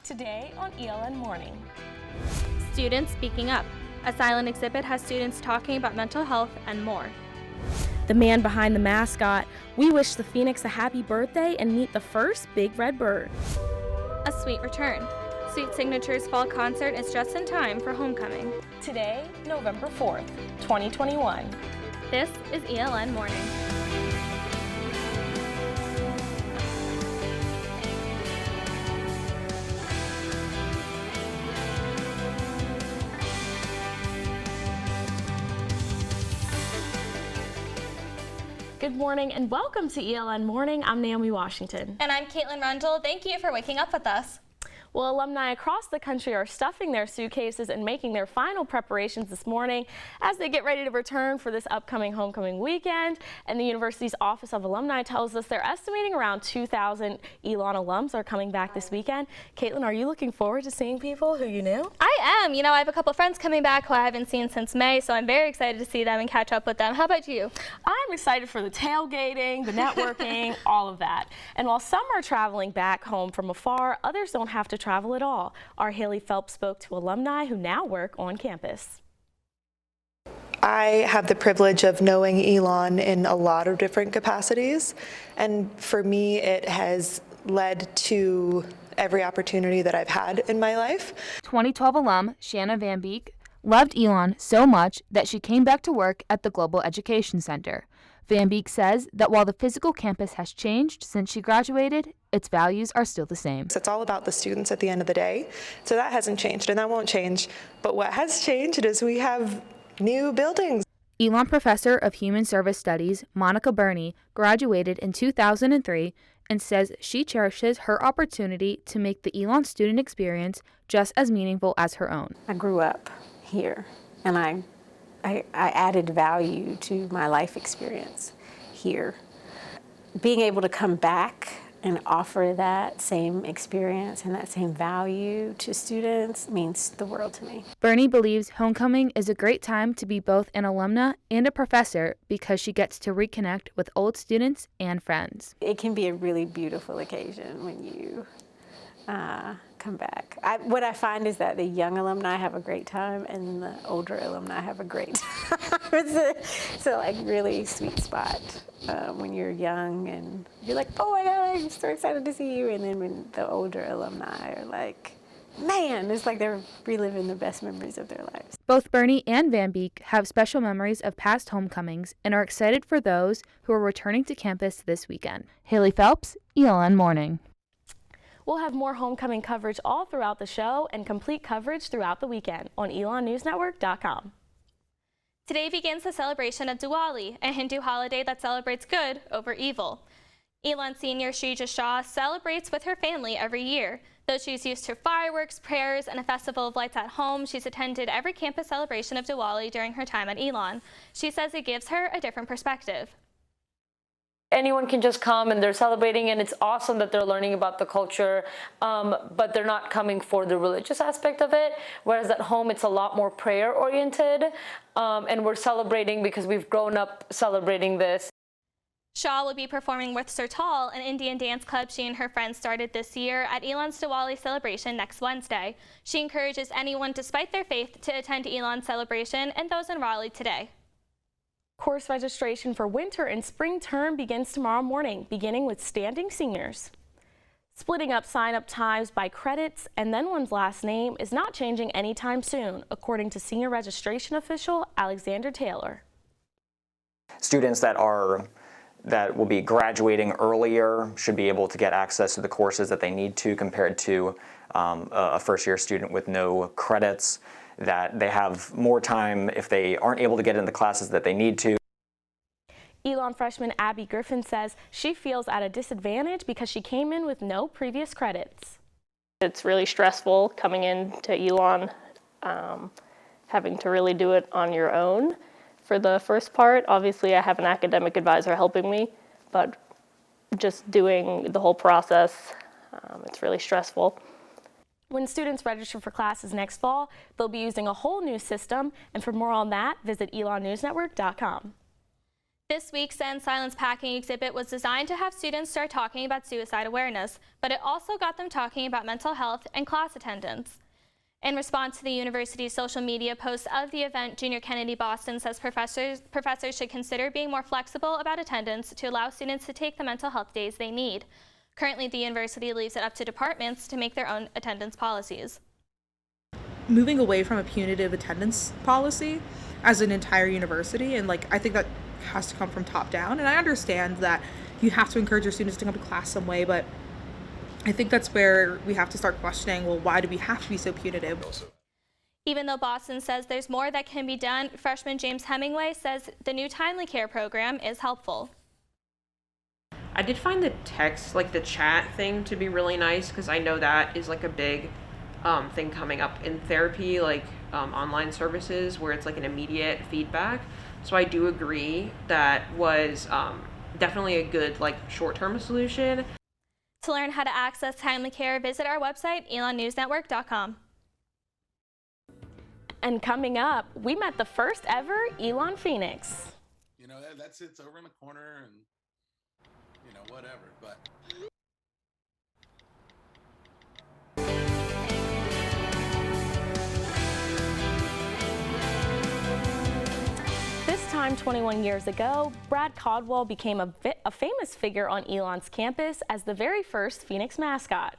Today on ELN Morning. Students speaking up. A silent exhibit has students talking about mental health and more. The man behind the mascot. We wish the Phoenix a happy birthday and meet the first big red bird. A sweet return. Sweet Signature's fall concert is just in time for homecoming. Today, November 4th, 2021. This is ELN Morning. Good morning and welcome to ELN Morning. I'm Naomi Washington. And I'm Caitlin Rundle. Thank you for waking up with us. Well, alumni across the country are stuffing their suitcases and making their final preparations this morning as they get ready to return for this upcoming homecoming weekend. And the university's Office of Alumni tells us they're estimating around 2,000 Elon alums are coming back this weekend. Caitlin, are you looking forward to seeing people who you knew? I am. You know, I have a couple friends coming back who I haven't seen since May, so I'm very excited to see them and catch up with them. How about you? I'm excited for the tailgating, the networking, all of that. And while some are traveling back home from afar, others don't have to travel at all. Our Haley Phelps spoke to alumni who now work on campus. I have the privilege of knowing Elon in a lot of different capacities, and for me it has led to every opportunity that I've had in my life. 2012 alum Shanna Van Beek loved Elon so much that she came back to work at the Global Education Center. Van Beek says that while the physical campus has changed since she graduated, its values are still the same. It's all about the students at the end of the day, so that hasn't changed and that won't change. But what has changed is we have new buildings. Elon Professor of Human Service Studies, Monica Burney, graduated in 2003 and says she cherishes her opportunity to make the Elon student experience just as meaningful as her own. I grew up here and I added value to my life experience here. Being able to come back and offer that same experience and that same value to students means the world to me. Bernie believes homecoming is a great time to be both an alumna and a professor because she gets to reconnect with old students and friends. It can be a really beautiful occasion when you come back. What I find is that the young alumni have a great time and the older alumni have a great time. It's a like really sweet spot when you're young and you're like, oh my God, I'm so excited to see you. And then when the older alumni are like, man, it's like they're reliving the best memories of their lives. Both Bernie and Van Beek have special memories of past homecomings and are excited for those who are returning to campus this weekend. Haley Phelps, ELN Morning. We'll have more homecoming coverage all throughout the show and complete coverage throughout the weekend on elonnewsnetwork.com. Today begins the celebration of Diwali, a Hindu holiday that celebrates good over evil. Elon senior Shrija Shah celebrates with her family every year. Though she's used to fireworks, prayers, and a festival of lights at home, she's attended every campus celebration of Diwali during her time at Elon. She says it gives her a different perspective. Anyone can just come and they're celebrating, and it's awesome that they're learning about the culture, but they're not coming for the religious aspect of it, whereas at home it's a lot more prayer oriented, and we're celebrating because we've grown up celebrating this. Shah will be performing with Sartal, an Indian dance club she and her friends started this year, at Elon's Diwali celebration next Wednesday. She encourages anyone despite their faith to attend Elon's celebration and those in Raleigh today. Course registration for winter and spring term begins tomorrow morning, beginning with standing seniors. Splitting up sign-up times by credits and then one's last name is not changing anytime soon, according to senior registration official Alexander Taylor. Students that will be graduating earlier should be able to get access to the courses that they need to compared to a first-year student with no credits, that they have more time if they aren't able to get in the classes that they need to. Elon freshman ABBEY Griffin says she feels at a disadvantage because she came in with no previous credits. It's really stressful coming into Elon, having to really do it on your own for the first part. Obviously, I have an academic advisor helping me, but just doing the whole process, it's really stressful. When students register for classes next fall, they'll be using a whole new system, and for more on that, visit elonnewsnetwork.com. This week's Send Silence Packing exhibit was designed to have students start talking about suicide awareness, but it also got them talking about mental health and class attendance. In response to the university's social media posts of the event, Junior Kennedy Boston says professors should consider being more flexible about attendance to allow students to take the mental health days they need. Currently, the university leaves it up to departments to make their own attendance policies. Moving away from a punitive attendance policy as an entire university, and I think that has to come from top down, and I understand that you have to encourage your students to come to class some way, but I think that's where we have to start questioning, well, why do we have to be so punitive? Even though Boston says there's more that can be done, freshman James Hemingway says the new Timely Care program is helpful. I did find the text, the chat thing, to be really nice, because I know that is a big thing coming up in therapy, online services where it's an immediate feedback. So I do agree that was definitely a good short-term solution. To learn how to access Timely Care, visit our website, elonnewsnetwork.com. And coming up, we met the first ever Elon Phoenix. That sits over in the corner and, whatever, but. This time 21 years ago, Brad Caldwell became a famous figure on Elon's campus as the very first Phoenix mascot.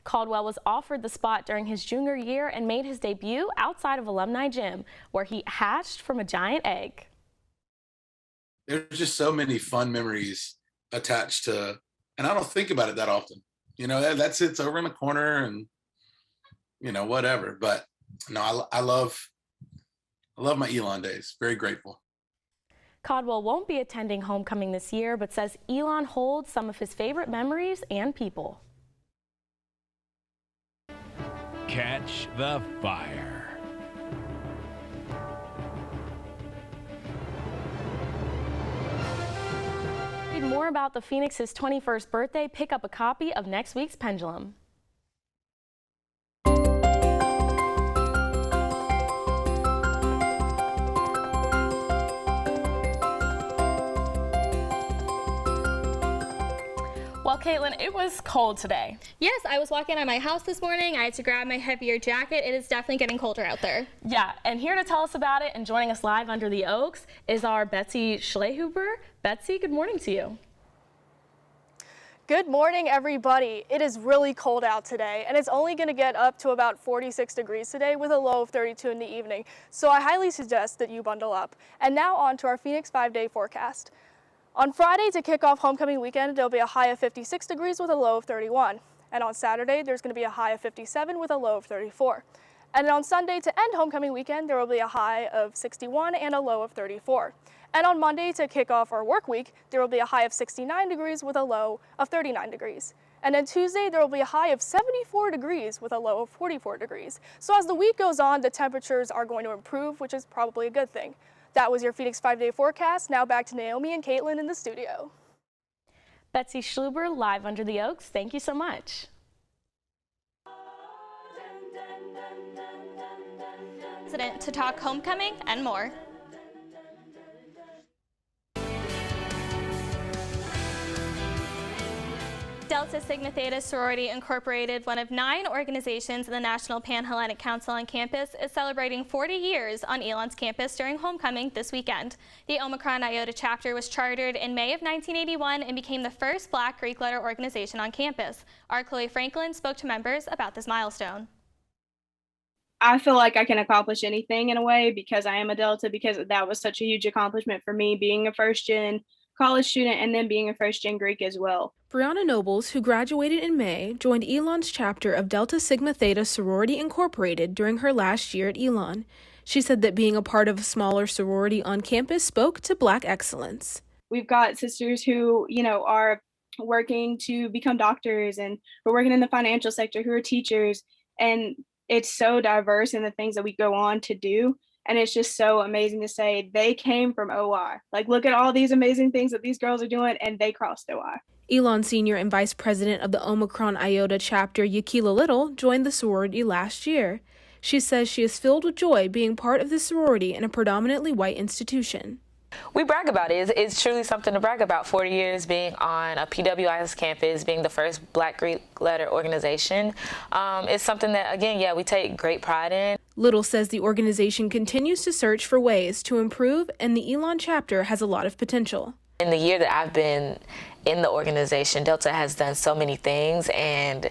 Caldwell was offered the spot during his junior year and made his debut outside of Alumni Gym, where he hatched from a giant egg. There's just so many fun memories attached to, and I don't think about it that often. That sits over in the corner and, whatever. But no, I love my Elon days. Very grateful. Caldwell won't be attending homecoming this year, but says Elon holds some of his favorite memories and people. Catch the fire. Read more about the Phoenix's 21st birthday. Pick up a copy of next week's Pendulum. Well, Caitlin, it was cold today. Yes, I was walking out of my house this morning. I had to grab my heavier jacket. It is definitely getting colder out there. Yeah, and here to tell us about it and joining us live under the oaks is our Betsy Schlehuber. Betsy, good morning to you. Good morning, everybody. It is really cold out today, and it's only going to get up to about 46 degrees today with a low of 32 in the evening, so I highly suggest that you bundle up. And now on to our Phoenix 5-day forecast. On Friday, to kick off homecoming weekend, there'll be a high of 56 degrees with a low of 31. And on Saturday, there's going to be a high of 57 with a low of 34. And on Sunday, to end homecoming weekend, there will be a high of 61 and a low of 34. And on Monday, to kick off our work week, there will be a high of 69 degrees with a low of 39 degrees. And on Tuesday, there will be a high of 74 degrees with a low of 44 degrees. So as the week goes on, the temperatures are going to improve, which is probably a good thing. That was your Phoenix 5-day forecast. Now back to Naomi and Caitlin in the studio. Betsy Schlehuber, live under the oaks. Thank you so much. President to talk homecoming and more. Delta Sigma Theta Sorority Incorporated, one of 9 organizations in the National Pan-Hellenic Council on campus, is celebrating 40 years on Elon's campus during homecoming this weekend. The Omicron Iota chapter was chartered in May of 1981 and became the first Black Greek letter organization on campus. Our Chloe Franklin spoke to members about this milestone. I feel like I can accomplish anything in a way because I am a Delta, because that was such a huge accomplishment for me, being a first-gen college student and then being a first-gen Greek as well. Brianna Nobles, who graduated in May, joined Elon's chapter of Delta Sigma Theta Sorority Incorporated during her last year at Elon. She said that being a part of a smaller sorority on campus spoke to Black excellence. We've got sisters who, are working to become doctors, and we're working in the financial sector, who are teachers, and it's so diverse in the things that we go on to do. And it's just so amazing to say they came from OR. Look at all these amazing things that these girls are doing, and they crossed OR. Elon Sr. and Vice President of the Omicron Iota chapter, EUKELA Little, joined the sorority last year. She says she is filled with joy being part of the sorority in a predominantly white institution. We brag about it. It's truly something to brag about. 40 years being on a PWI's campus, being the first Black Greek letter organization. It's something that, again, yeah, we take great pride in. Little says the organization continues to search for ways to improve, and the Elon chapter has a lot of potential. In the year that I've been in the organization, Delta has done so many things, and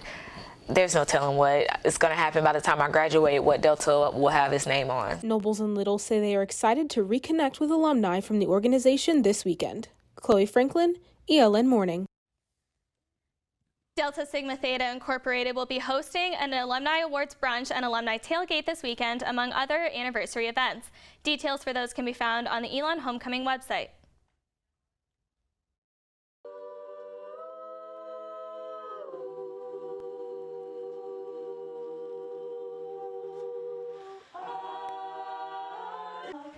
there's no telling what is going to happen by the time I graduate, what Delta will have its name on. Nobles and Little say they are excited to reconnect with alumni from the organization this weekend. Chloe Franklin, ELN Morning. Delta Sigma Theta Incorporated will be hosting an Alumni Awards Brunch and Alumni Tailgate this weekend, among other anniversary events. Details for those can be found on the Elon Homecoming website.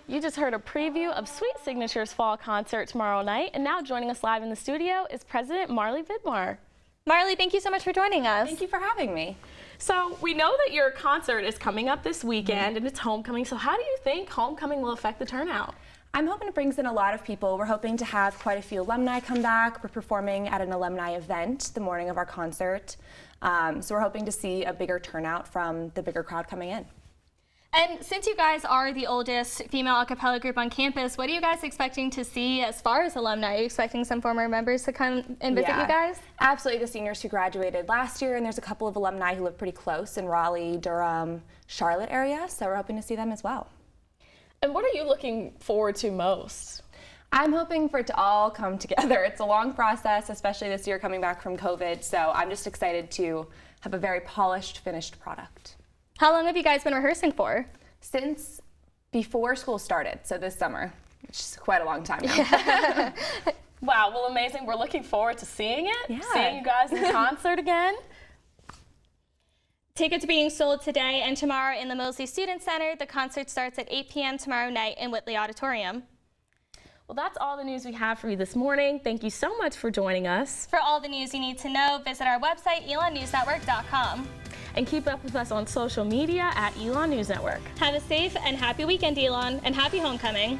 You just heard a preview of Sweet Signature's fall concert tomorrow night, and now joining us live in the studio is President MARLEY VIDMAR. MARLEY, thank you so much for joining us. Thank you for having me. So we know that your concert is coming up this weekend, and it's homecoming, so how do you think homecoming will affect the turnout? I'm hoping it brings in a lot of people. We're hoping to have quite a few alumni come back. We're performing at an alumni event the morning of our concert, so we're hoping to see a bigger turnout from the bigger crowd coming in. And since you guys are the oldest female a cappella group on campus, what are you guys expecting to see as far as alumni? Are you expecting some former members to come and visit you guys? Absolutely, the seniors who graduated last year, and there's a couple of alumni who live pretty close in Raleigh, Durham, Charlotte area, so we're hoping to see them as well. And what are you looking forward to most? I'm hoping for it to all come together. It's a long process, especially this year coming back from COVID, so I'm just excited to have a very polished, finished product. How long have you guys been rehearsing for? Since before school started, so this summer, which is quite a long time now. Wow, well, amazing. We're looking forward to seeing it, seeing you guys in concert again. Tickets being sold today and tomorrow in the Mosley Student Center. The concert starts at 8 p.m. tomorrow night in Whitley Auditorium. Well, that's all the news we have for you this morning. Thank you so much for joining us. For all the news you need to know, visit our website, elonnewsnetwork.com. And keep up with us on social media at Elon News Network. Have a safe and happy weekend, Elon, and happy homecoming.